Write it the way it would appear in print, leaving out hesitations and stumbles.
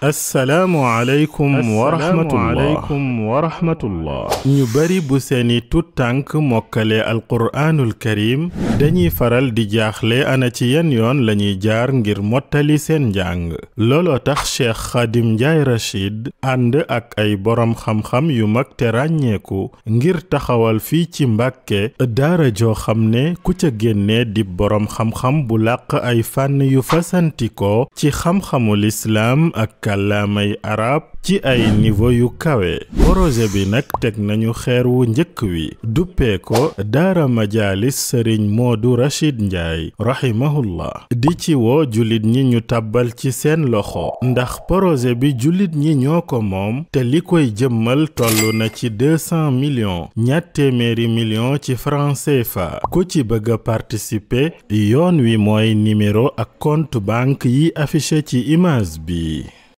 assalaamu aleykum wa rahmatullah ñu bari bu seeni tut tànk mokkale alquraanul karim dañuy faral di jaaxle ana ci yan yoon lañuy jaar ngir mottali seen njàng looloo tax Cheikh Khadim Ndiaye Rachid ànd ak ay boroom xam-xam yu mag te ràññeeku ngir taxawal fii ci Mbàkke daara joo xam ne ku ca génne di boroom xam-xam bu làq ay fànn yu fasantikoo ci xam-xamul islaam ak kàllaamay arab ci ay niveau yu kawe projet bi nag teg nañu xeer wu njëkk wi duppee ko daara majaalis sëriñ Moodu Rachid Ndiaye rahimahullah di ci woo jullit ñi ñu tàbbal ci seen loxo ndax projet bi jullit ñi ñoo ko moom te li koy jëmmal toll na ci 200 millions ñatt téeméeri millions ci francs CFA ku ci bëgg a participer yoon wi mooy numéro ak compte banque yi affiché ci image bi